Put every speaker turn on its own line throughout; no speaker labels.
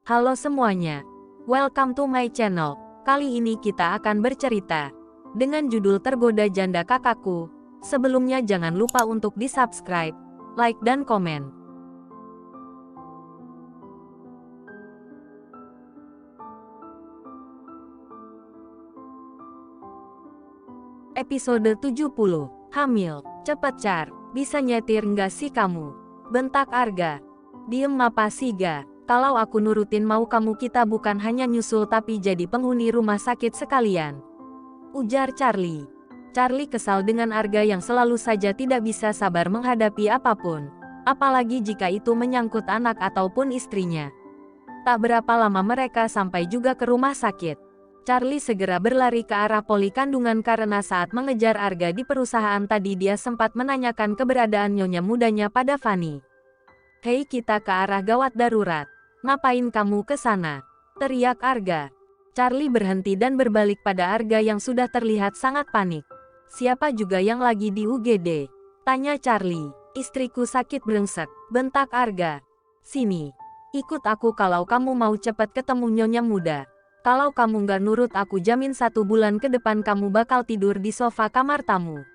Halo semuanya, welcome to my channel. Kali ini kita akan bercerita dengan judul Tergoda Janda Kakakku. Sebelumnya jangan lupa untuk di-subscribe, like dan komen. Episode 70, Hamil, cepet Char, bisa nyetir nggak sih kamu? Bentak Arga. Diem apa sih Ga? Kalau aku nurutin mau kamu kita bukan hanya nyusul tapi jadi penghuni rumah sakit sekalian. Ujar Charlie. Charlie kesal dengan Arga yang selalu saja tidak bisa sabar menghadapi apapun. Apalagi jika itu menyangkut anak ataupun istrinya. Tak berapa lama mereka sampai juga ke rumah sakit. Charlie segera berlari ke arah poli kandungan karena saat mengejar Arga di perusahaan tadi dia sempat menanyakan keberadaan nyonya mudanya pada Fanny. Hei, kita ke arah gawat darurat. Ngapain kamu ke sana? Teriak Arga. Charlie berhenti dan berbalik pada Arga yang sudah terlihat sangat panik. Siapa juga yang lagi di UGD? Tanya Charlie. Istriku sakit brengsek, bentak Arga. Sini, ikut aku kalau kamu mau cepat ketemu nyonya muda. Kalau kamu nggak nurut aku jamin 1 bulan ke depan kamu bakal tidur di sofa kamar tamu.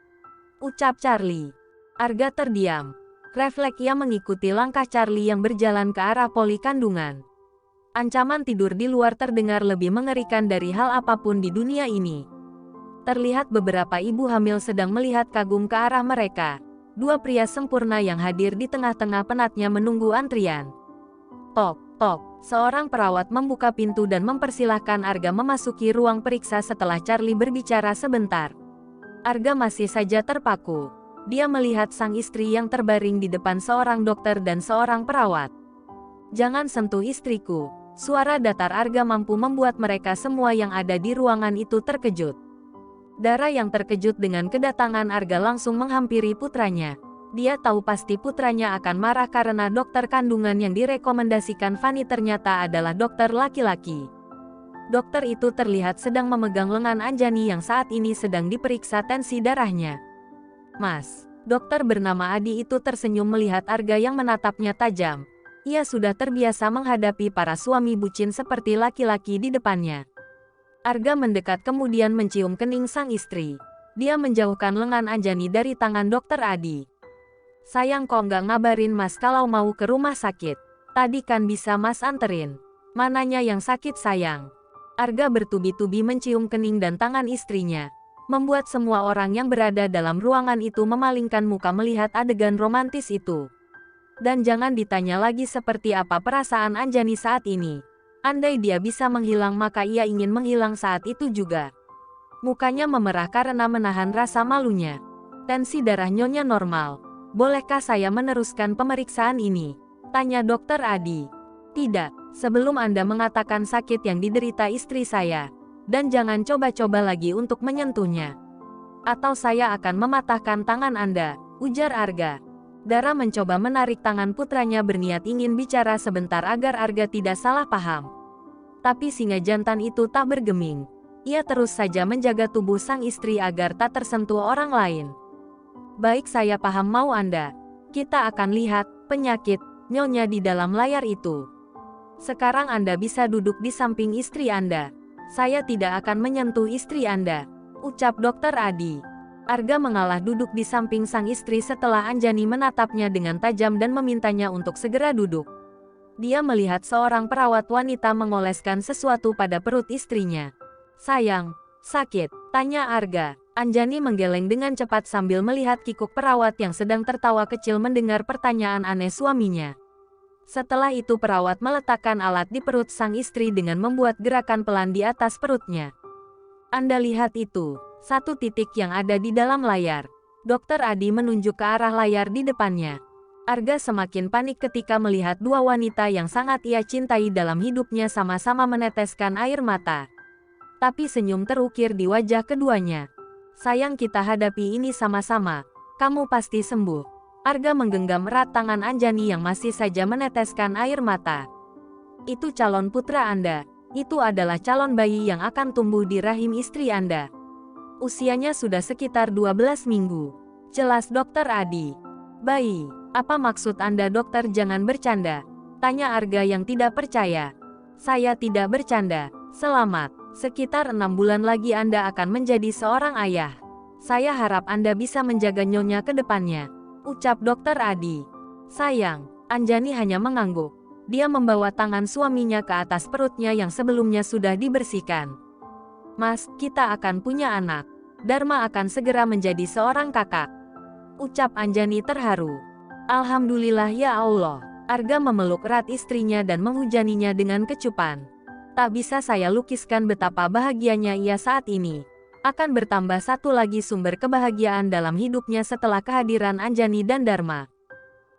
Ucap Charlie. Arga terdiam. Refleks ia mengikuti langkah Charlie yang berjalan ke arah poli kandungan. Ancaman tidur di luar terdengar lebih mengerikan dari hal apapun di dunia ini. Terlihat beberapa ibu hamil sedang melihat kagum ke arah mereka. 2 pria sempurna yang hadir di tengah-tengah penatnya menunggu antrian. Tok, tok. Seorang perawat membuka pintu dan mempersilahkan Arga memasuki ruang periksa setelah Charlie berbicara sebentar. Arga masih saja terpaku. Dia melihat sang istri yang terbaring di depan seorang dokter dan seorang perawat. Jangan sentuh istriku. Suara datar Arga mampu membuat mereka semua yang ada di ruangan itu terkejut. Dara yang terkejut dengan kedatangan Arga langsung menghampiri putranya. Dia tahu pasti putranya akan marah karena dokter kandungan yang direkomendasikan Fanny ternyata adalah dokter laki-laki. Dokter itu terlihat sedang memegang lengan Anjani yang saat ini sedang diperiksa tensi darahnya. Mas, dokter bernama Adi itu tersenyum melihat Arga yang menatapnya tajam. Ia sudah terbiasa menghadapi para suami bucin seperti laki-laki di depannya. Arga mendekat kemudian mencium kening sang istri. Dia menjauhkan lengan Anjani dari tangan dokter Adi. Sayang kok nggak ngabarin mas kalau mau ke rumah sakit. Tadi kan bisa mas anterin. Mananya yang sakit sayang? Arga bertubi-tubi mencium kening dan tangan istrinya. Membuat semua orang yang berada dalam ruangan itu memalingkan muka melihat adegan romantis itu. Dan jangan ditanya lagi seperti apa perasaan Anjani saat ini. Andai dia bisa menghilang maka ia ingin menghilang saat itu juga. Mukanya memerah karena menahan rasa malunya. Tensi darah nyonya normal. Bolehkah saya meneruskan pemeriksaan ini? Tanya dokter Adi. Tidak, sebelum Anda mengatakan sakit yang diderita istri saya. Dan jangan coba-coba lagi untuk menyentuhnya. Atau saya akan mematahkan tangan Anda, ujar Arga. Dara mencoba menarik tangan putranya berniat ingin bicara sebentar agar Arga tidak salah paham. Tapi singa jantan itu tak bergeming. Ia terus saja menjaga tubuh sang istri agar tak tersentuh orang lain. Baik, saya paham mau Anda. Kita akan lihat penyakit nyonya di dalam layar itu. Sekarang Anda bisa duduk di samping istri Anda. Saya tidak akan menyentuh istri Anda, ucap dokter Adi. Arga mengalah duduk di samping sang istri setelah Anjani menatapnya dengan tajam dan memintanya untuk segera duduk. Dia melihat seorang perawat wanita mengoleskan sesuatu pada perut istrinya. Sayang, sakit? Tanya Arga. Anjani menggeleng dengan cepat sambil melihat kikuk perawat yang sedang tertawa kecil mendengar pertanyaan aneh suaminya. Setelah itu perawat meletakkan alat di perut sang istri dengan membuat gerakan pelan di atas perutnya. Anda lihat itu, 1 titik yang ada di dalam layar. Dokter Adi menunjuk ke arah layar di depannya. Arga semakin panik ketika melihat 2 wanita yang sangat ia cintai dalam hidupnya sama-sama meneteskan air mata. Tapi senyum terukir di wajah keduanya. Sayang, kita hadapi ini sama-sama. Kamu pasti sembuh. Arga menggenggam erat tangan Anjani yang masih saja meneteskan air mata. Itu calon putra Anda. Itu adalah calon bayi yang akan tumbuh di rahim istri Anda. Usianya sudah sekitar 12 minggu. Jelas dokter Adi. Bayi, apa maksud Anda dokter? Jangan bercanda. Tanya Arga yang tidak percaya. Saya tidak bercanda. Selamat. Sekitar 6 bulan lagi Anda akan menjadi seorang ayah. Saya harap Anda bisa menjaga Nyonya ke depannya, ucap Dokter Adi. Sayang, Anjani hanya mengangguk. Dia membawa tangan suaminya ke atas perutnya yang sebelumnya sudah dibersihkan. Mas, kita akan punya anak. Dharma akan segera menjadi seorang kakak, ucap Anjani terharu. Alhamdulillah ya Allah. Arga memeluk erat istrinya dan menghujaninya dengan kecupan. Tak bisa saya lukiskan betapa bahagianya ia saat ini. Akan bertambah satu lagi sumber kebahagiaan dalam hidupnya setelah kehadiran Anjani dan Dharma.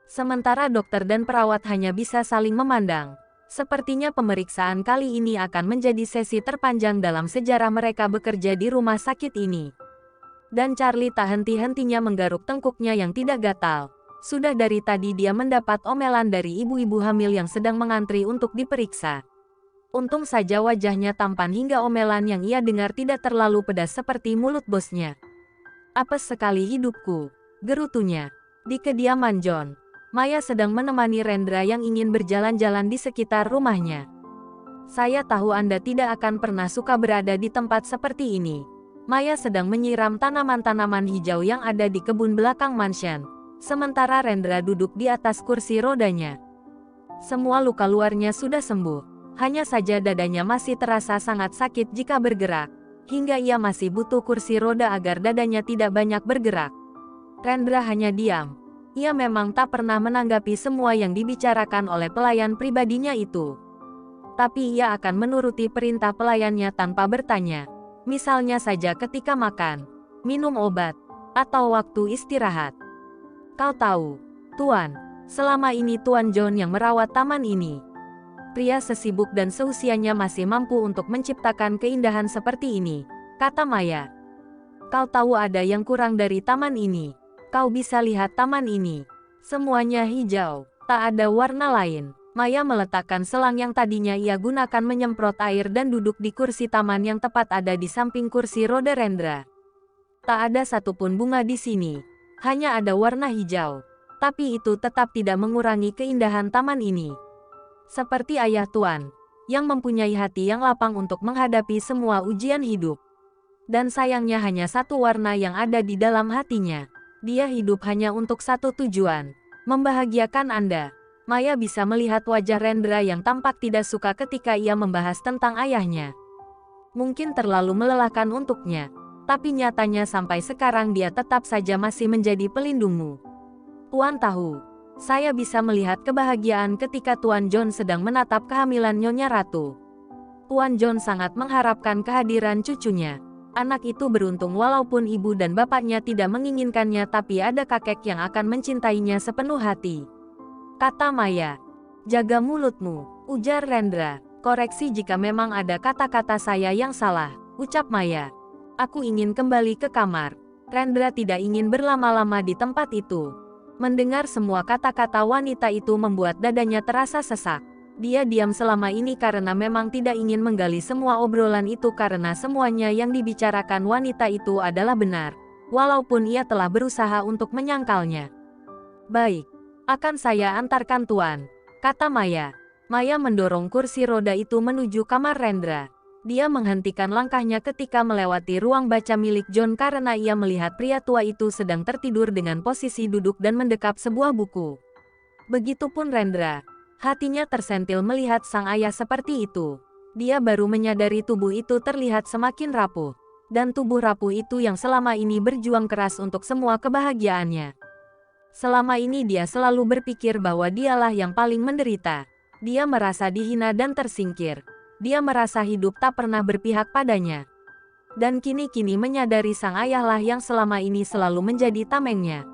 Sementara dokter dan perawat hanya bisa saling memandang. Sepertinya pemeriksaan kali ini akan menjadi sesi terpanjang dalam sejarah mereka bekerja di rumah sakit ini. Dan Charlie tak henti-hentinya menggaruk tengkuknya yang tidak gatal. Sudah dari tadi dia mendapat omelan dari ibu-ibu hamil yang sedang mengantri untuk diperiksa. Untung saja wajahnya tampan hingga omelan yang ia dengar tidak terlalu pedas seperti mulut bosnya. Apes sekali hidupku, gerutunya. Di kediaman John, Maya sedang menemani Rendra yang ingin berjalan-jalan di sekitar rumahnya. Saya tahu Anda tidak akan pernah suka berada di tempat seperti ini. Maya sedang menyiram tanaman-tanaman hijau yang ada di kebun belakang mansion. Sementara Rendra duduk di atas kursi rodanya. Semua luka luarnya sudah sembuh. Hanya saja dadanya masih terasa sangat sakit jika bergerak. Hingga ia masih butuh kursi roda agar dadanya tidak banyak bergerak. Rendra hanya diam. Ia memang tak pernah menanggapi semua yang dibicarakan oleh pelayan pribadinya itu. Tapi ia akan menuruti perintah pelayannya tanpa bertanya. Misalnya saja ketika makan, minum obat, atau waktu istirahat. Kau tahu, Tuan, selama ini Tuan John yang merawat taman ini. Pria sesibuk dan seusianya masih mampu untuk menciptakan keindahan seperti ini, kata Maya. Kau tahu ada yang kurang dari taman ini. Kau bisa lihat taman ini. Semuanya hijau, tak ada warna lain. Maya meletakkan selang yang tadinya ia gunakan menyemprot air dan duduk di kursi taman yang tepat ada di samping kursi roda Rendra. Tak ada satupun bunga di sini. Hanya ada warna hijau. Tapi itu tetap tidak mengurangi keindahan taman ini. Seperti ayah Tuan, yang mempunyai hati yang lapang untuk menghadapi semua ujian hidup. Dan sayangnya hanya satu warna yang ada di dalam hatinya. Dia hidup hanya untuk satu tujuan, membahagiakan Anda. Maya bisa melihat wajah Rendra yang tampak tidak suka ketika ia membahas tentang ayahnya. Mungkin terlalu melelahkan untuknya, tapi nyatanya sampai sekarang dia tetap saja masih menjadi pelindungmu. Tuan tahu, saya bisa melihat kebahagiaan ketika Tuan John sedang menatap kehamilan Nyonya Ratu. Tuan John sangat mengharapkan kehadiran cucunya. Anak itu beruntung walaupun ibu dan bapaknya tidak menginginkannya, tapi ada kakek yang akan mencintainya sepenuh hati. Kata Maya. Jaga mulutmu, ujar Rendra. Koreksi jika memang ada kata-kata saya yang salah, ucap Maya. Aku ingin kembali ke kamar. Rendra tidak ingin berlama-lama di tempat itu. Mendengar semua kata-kata wanita itu membuat dadanya terasa sesak. Dia diam selama ini karena memang tidak ingin menggali semua obrolan itu karena semuanya yang dibicarakan wanita itu adalah benar. Walaupun ia telah berusaha untuk menyangkalnya. Baik, akan saya antarkan Tuan, kata Maya. Maya mendorong kursi roda itu menuju kamar Rendra. Dia menghentikan langkahnya ketika melewati ruang baca milik John karena ia melihat pria tua itu sedang tertidur dengan posisi duduk dan mendekap sebuah buku. Begitupun Rendra. Hatinya tersentil melihat sang ayah seperti itu. Dia baru menyadari tubuh itu terlihat semakin rapuh. Dan tubuh rapuh itu yang selama ini berjuang keras untuk semua kebahagiaannya. Selama ini dia selalu berpikir bahwa dialah yang paling menderita. Dia merasa dihina dan tersingkir. Dia merasa hidup tak pernah berpihak padanya. Dan kini-kini menyadari sang ayahlah yang selama ini selalu menjadi tamengnya.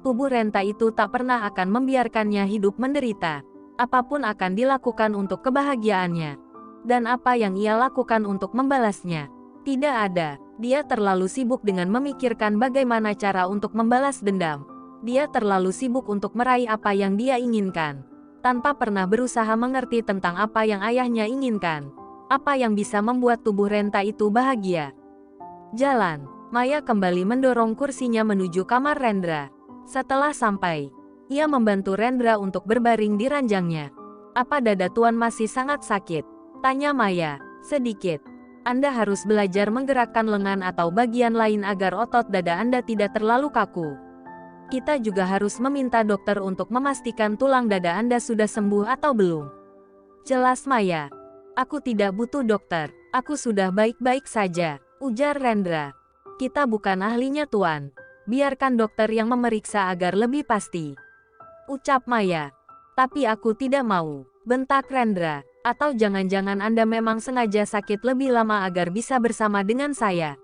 Tubuh renta itu tak pernah akan membiarkannya hidup menderita. Apapun akan dilakukan untuk kebahagiaannya. Dan apa yang ia lakukan untuk membalasnya? Tidak ada. Dia terlalu sibuk dengan memikirkan bagaimana cara untuk membalas dendam. Dia terlalu sibuk untuk meraih apa yang dia inginkan. Tanpa pernah berusaha mengerti tentang apa yang ayahnya inginkan. Apa yang bisa membuat tubuh renta itu bahagia. Jalan. Maya kembali mendorong kursinya menuju kamar Rendra. Setelah sampai, ia membantu Rendra untuk berbaring di ranjangnya. Apa dada Tuan masih sangat sakit? Tanya Maya. Sedikit. Anda harus belajar menggerakkan lengan atau bagian lain agar otot dada Anda tidak terlalu kaku. Kita juga harus meminta dokter untuk memastikan tulang dada Anda sudah sembuh atau belum. Jelas Maya. Aku tidak butuh dokter. Aku sudah baik-baik saja, ujar Rendra. Kita bukan ahlinya Tuan. Biarkan dokter yang memeriksa agar lebih pasti. Ucap Maya. Tapi aku tidak mau, bentak Rendra. Atau jangan-jangan Anda memang sengaja sakit lebih lama agar bisa bersama dengan saya.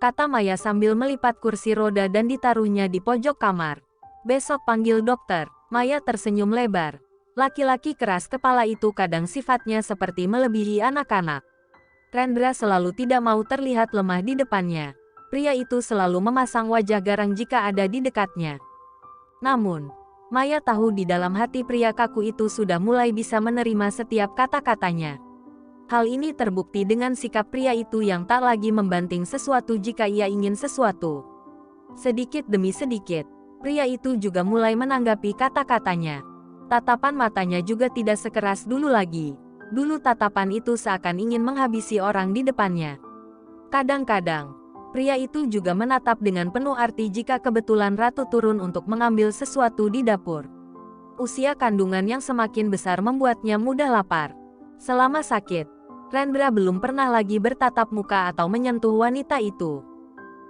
Kata Maya sambil melipat kursi roda dan ditaruhnya di pojok kamar. Besok panggil dokter. Maya tersenyum lebar. Laki-laki keras kepala itu kadang sifatnya seperti melebihi anak-anak. Rendra selalu tidak mau terlihat lemah di depannya. Pria itu selalu memasang wajah garang jika ada di dekatnya. Namun, Maya tahu di dalam hati pria kaku itu sudah mulai bisa menerima setiap kata-katanya. Hal ini terbukti dengan sikap pria itu yang tak lagi membanting sesuatu jika ia ingin sesuatu. Sedikit demi sedikit, pria itu juga mulai menanggapi kata-katanya. Tatapan matanya juga tidak sekeras dulu lagi. Dulu tatapan itu seakan ingin menghabisi orang di depannya. Kadang-kadang, pria itu juga menatap dengan penuh arti jika kebetulan Ratu turun untuk mengambil sesuatu di dapur. Usia kandungan yang semakin besar membuatnya mudah lapar. Selama sakit, Rendra belum pernah lagi bertatap muka atau menyentuh wanita itu.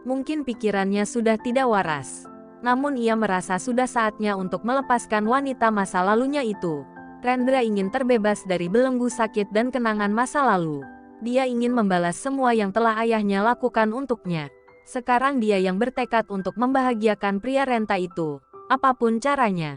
Mungkin pikirannya sudah tidak waras. Namun ia merasa sudah saatnya untuk melepaskan wanita masa lalunya itu. Rendra ingin terbebas dari belenggu sakit dan kenangan masa lalu. Dia ingin membalas semua yang telah ayahnya lakukan untuknya. Sekarang dia yang bertekad untuk membahagiakan pria renta itu, apapun caranya.